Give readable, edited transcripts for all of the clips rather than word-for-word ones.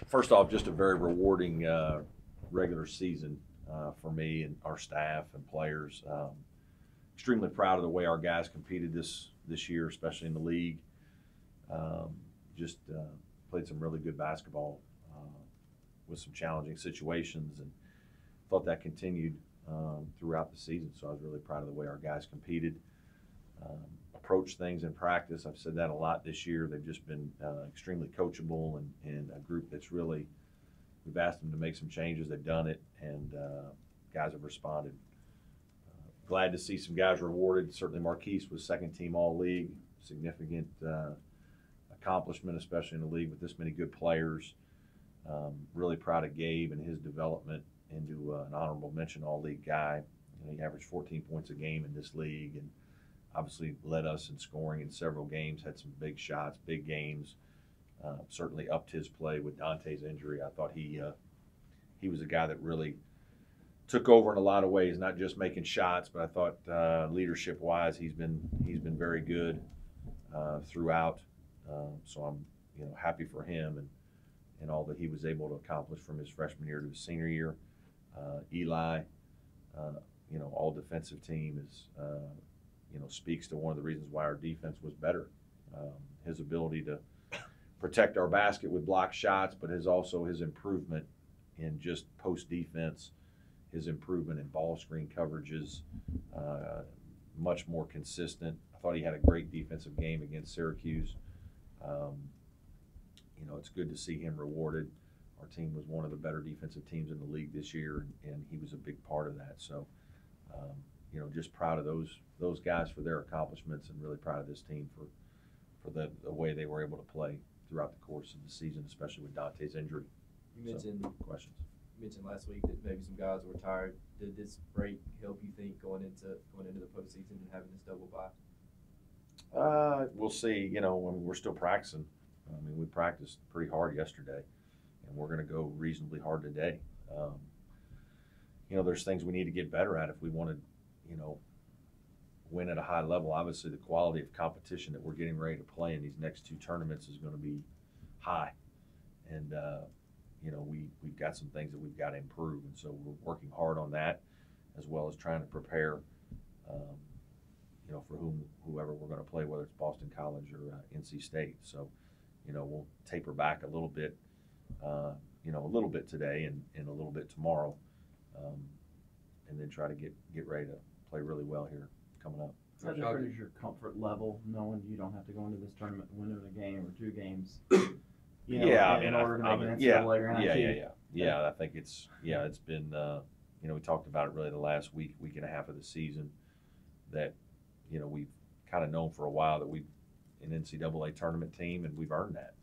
First off, just a very rewarding regular season for me and our staff and players. Extremely proud of the way our guys competed this year, especially in the league. Just played some really good basketball with some challenging situations, and thought that continued throughout the season. So I was really proud of the way our guys competed, approached things in practice. I've said that a lot this year. They've just been extremely coachable and a group that's really, we've asked them to make some changes. They've done it, and guys have responded. Glad to see some guys rewarded. Certainly Marquise was second team all-league, significant accomplishment, especially in the league with this many good players. Really proud of Gabe and his development into an honorable mention all-league guy. He averaged 14 points a game in this league, and obviously led us in scoring in several games, had some big shots, big games. Certainly upped his play with Dante's injury. I thought he was a guy that really took over in a lot of ways, not just making shots, but I thought leadership-wise he's been very good throughout. So I'm happy for him and all that he was able to accomplish from his freshman year to his senior year. Eli, all defensive team is speaks to one of the reasons why our defense was better. His ability to protect our basket with block shots, but his improvement in just post defense, his improvement in ball screen coverages, much more consistent. I thought he had a great defensive game against Syracuse. It's good to see him rewarded. Our team was one of the better defensive teams in the league this year, and he was a big part of that. So, just proud of those guys for their accomplishments, and really proud of this team for the way they were able to play throughout the course of the season, especially with Dante's injury. You mentioned questions. You mentioned last week that maybe some guys were tired. Did this break help you think going into the postseason and having this double bye? We'll see. We're still practicing. We practiced pretty hard yesterday, and we're going to go reasonably hard today. There's things we need to get better at if we want to, win at a high level. Obviously, the quality of competition that we're getting ready to play in these next two tournaments is going to be high, and we've got some things that we've got to improve, and so we're working hard on that, as well as trying to prepare, for whoever we're going to play, whether it's Boston College or NC State. So, we'll taper back a little bit, a little bit today and a little bit tomorrow, and then try to get ready to play really well here coming up. How different is your comfort level knowing you don't have to go into this tournament winning a game or two games? Yeah, in order to make an NCAA ranking. Yeah. I think it's been we talked about it really the last week and a half of the season, that we've kind of known for a while that we've an NCAA tournament team, and we've earned that.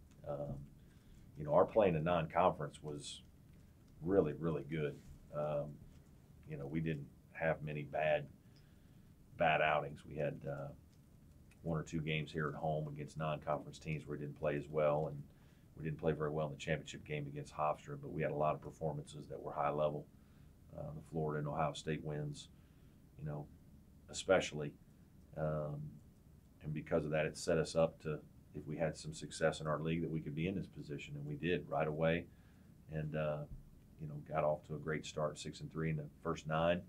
Our play in a non-conference was really, really good. We didn't have many bad outings. We had one or two games here at home against non-conference teams where we didn't play as well, and we didn't play very well in the championship game against Hofstra, but we had a lot of performances that were high level. The Florida and Ohio State wins, especially. And because of that, it set us up to, if we had some success in our league, that we could be in this position, and we did right away. And got off to a great start, 6-3 in the first 9,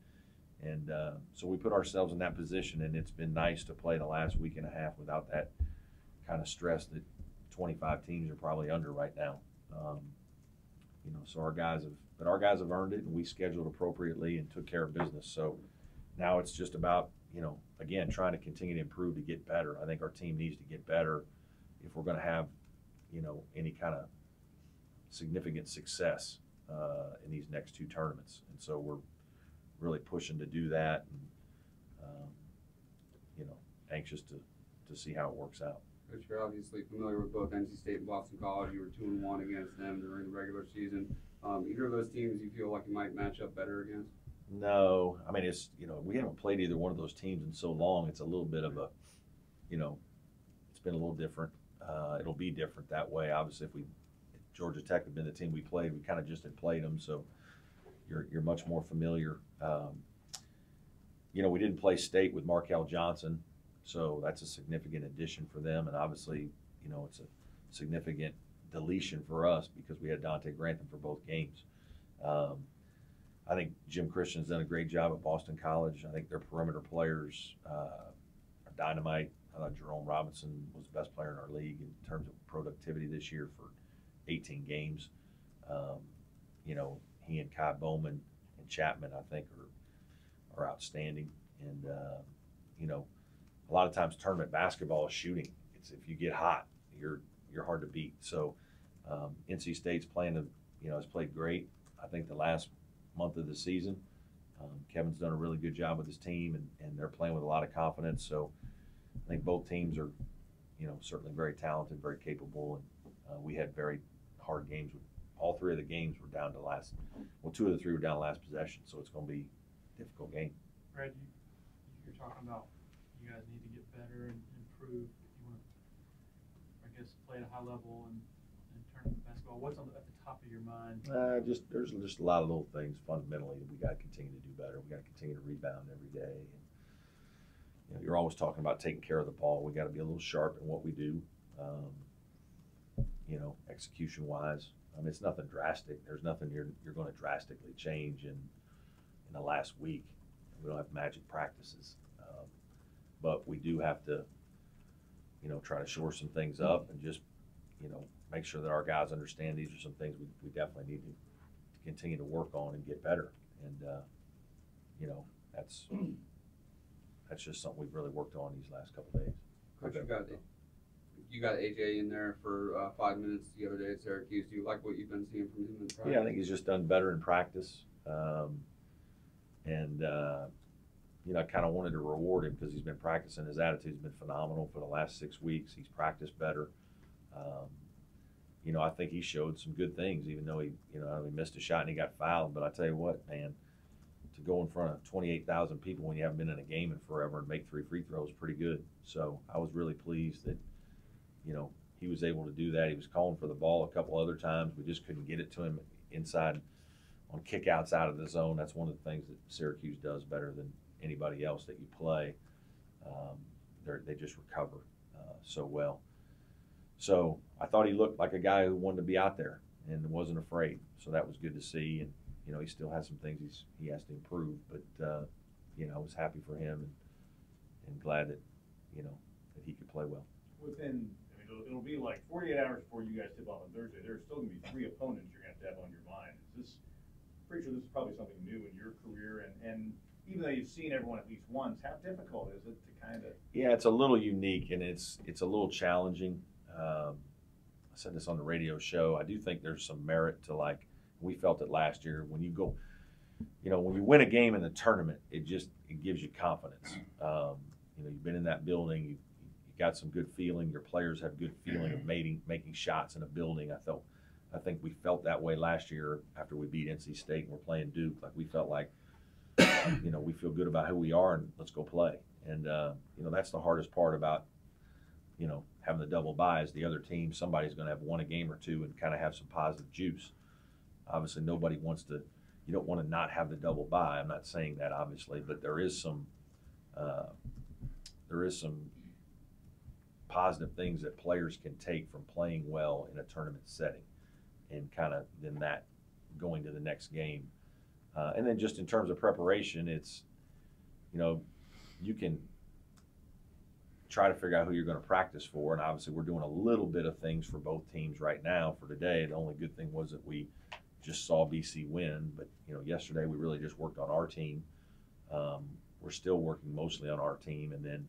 and so we put ourselves in that position. And it's been nice to play the last week and a half without that kind of stress that 25 teams are probably under right now. So our guys have earned it, and we scheduled appropriately and took care of business. So now it's just about again, trying to continue to improve to get better. I think our team needs to get better if we're going to have, any kind of significant success in these next two tournaments. And so we're really pushing to do that, and anxious to see how it works out. Coach, you're obviously familiar with both NC State and Boston College. You were 2-1 against them during the regular season. Either of those teams you feel like you might match up better against? No, it's we haven't played either one of those teams in so long. It's a little bit of a, it's been a little different. It'll be different that way. Obviously, if Georgia Tech had been the team we played, we kind of just had played them, so you're much more familiar. We didn't play State with Markel Johnson, so that's a significant addition for them, and obviously, it's a significant deletion for us because we had Dante Grantham for both games. I think Jim Christian's done a great job at Boston College. I think their perimeter players are dynamite. I thought Jerome Robinson was the best player in our league in terms of productivity this year for 18 games. You know, he and Kai Bowman and Chapman, I think, are outstanding. And, you know, a lot of times tournament basketball is shooting. It's if you get hot, you're hard to beat. So NC State's has played great. I think the last month of the season, Kevin's done a really good job with his team, and they're playing with a lot of confidence. So I think both teams are, certainly very talented, very capable, and we had very hard games. All three of the games were down to two of the three were down to last possession, so it's going to be a difficult game. Brad, you're talking about you guys need to get better and improve if you want to, I guess, play at a high level and tournament basketball. What's at the top of your mind? There's just a lot of little things fundamentally that we got to continue to do better. We got to continue to rebound every day. And, you're always talking about taking care of the ball. We got to be a little sharp in what we do. Execution-wise, it's nothing drastic. There's nothing you're going to drastically change in the last week. We don't have magic practices, but we do have to, try to shore some things up and just, make sure that our guys understand these are some things we definitely need to continue to work on and get better. And that's just something we've really worked on these last couple of days. Coach, you got AJ in there for 5 minutes the other day at Syracuse. Do you like what you've been seeing from him in practice? Yeah, I think he's just done better in practice. I kind of wanted to reward him because he's been practicing. His attitude's been phenomenal for the last 6 weeks. He's practiced better. I think he showed some good things, even though he missed a shot and he got fouled. But I tell you what, man, to go in front of 28,000 people when you haven't been in a game in forever and make 3 free throws is pretty good. So I was really pleased that, he was able to do that. He was calling for the ball a couple other times. We just couldn't get it to him inside on kickouts out of the zone. That's one of the things that Syracuse does better than anybody else that you play. They just recover so well. So I thought he looked like a guy who wanted to be out there and wasn't afraid. So that was good to see. And, he still has some things he has to improve. But, I was happy for him and glad that, that he could play well. It'll be like 48 hours before you guys tip off on Thursday. There's still going to be 3 opponents you're going to have on your mind. Pretty sure this is probably something new in your career, and even though you've seen everyone at least once, how difficult is it to kind of? Yeah, it's a little unique and it's a little challenging. I said this on the radio show. I do think there's some merit to, like, we felt it last year when you go, when you win a game in the tournament, it gives you confidence. You've been in that building, you got some good feeling. Your players have good feeling of making shots in a building. I think we felt that way last year after we beat NC State and we're playing Duke. Like, we felt like, we feel good about who we are and let's go play. And, that's the hardest part about, having the double bye is the other team. Somebody's going to have won a game or two and kind of have some positive juice. Obviously, nobody wants to, you don't want to not have the double bye. I'm not saying that, obviously, but there is some positive things that players can take from playing well in a tournament setting and kind of then that going to the next game. And then just in terms of preparation, it's, you can try to figure out who you're going to practice for. And obviously we're doing a little bit of things for both teams right now for today. The only good thing was that we just saw BC win. But, yesterday we really just worked on our team. We're still working mostly on our team and then,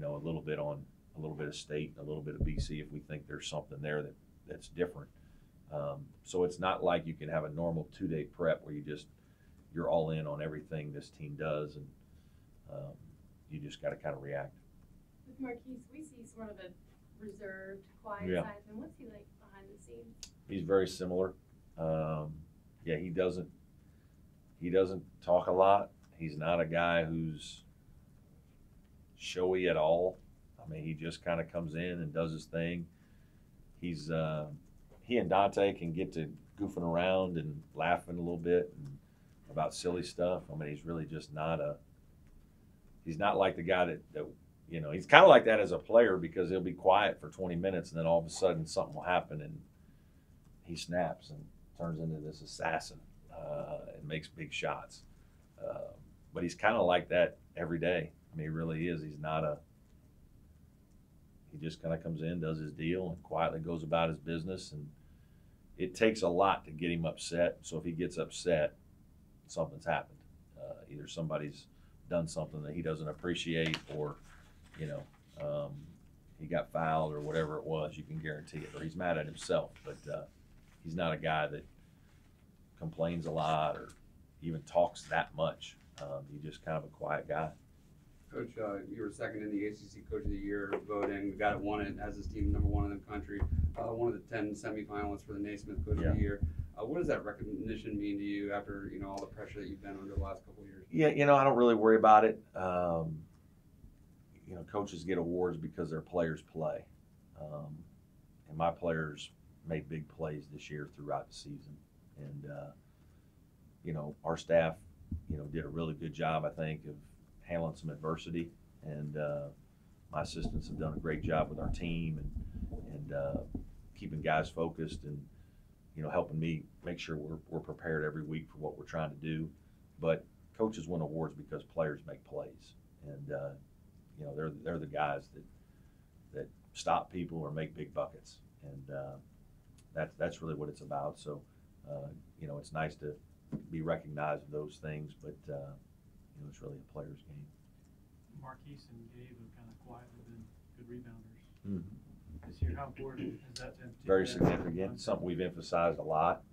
a little bit of state, a little bit of BC if we think there's something there that's different. So it's not like you can have a normal 2-day prep where you're all in on everything this team does, and you just got to kind of react. With Marquise, we see sort of a reserved, quiet side of him. What's he like behind the scenes? He's very similar. He doesn't talk a lot. He's not a guy who's showy at all. I mean, he just kind of comes in and does his thing. He and Dante can get to goofing around and laughing a little bit about silly stuff. I mean, he's really just he's not like the guy that he's kind of like that as a player because he'll be quiet for 20 minutes and then all of a sudden something will happen and he snaps and turns into this assassin and makes big shots. But he's kind of like that every day. I mean, he really is. He's not a. He just kind of comes in, does his deal, and quietly goes about his business. And it takes a lot to get him upset. So if he gets upset, something's happened. Either somebody's done something that he doesn't appreciate, or he got fouled or whatever it was. You can guarantee it. Or he's mad at himself. But he's not a guy that complains a lot or even talks that much. He's just kind of a quiet guy. Coach, you were second in the ACC Coach of the Year voting. The guy that won it as his team #1 in the country. One of the 10 semifinalists for the Naismith Coach of the Year. What does that recognition mean to you after all the pressure that you've been under the last couple of years? Yeah, I don't really worry about it. Coaches get awards because their players play, and my players made big plays this year throughout the season, and our staff, did a really good job, I think, of handling some adversity, and my assistants have done a great job with our team and keeping guys focused and helping me make sure we're prepared every week for what we're trying to do. But coaches win awards because players make plays, and they're the guys that stop people or make big buckets, and that's really what it's about. So it's nice to be recognized for those things, but it's really a player's game. Marquise and Gabe have kind of quietly been good rebounders Mm-hmm. this year. How important has that been? Very significant. Something we've emphasized a lot.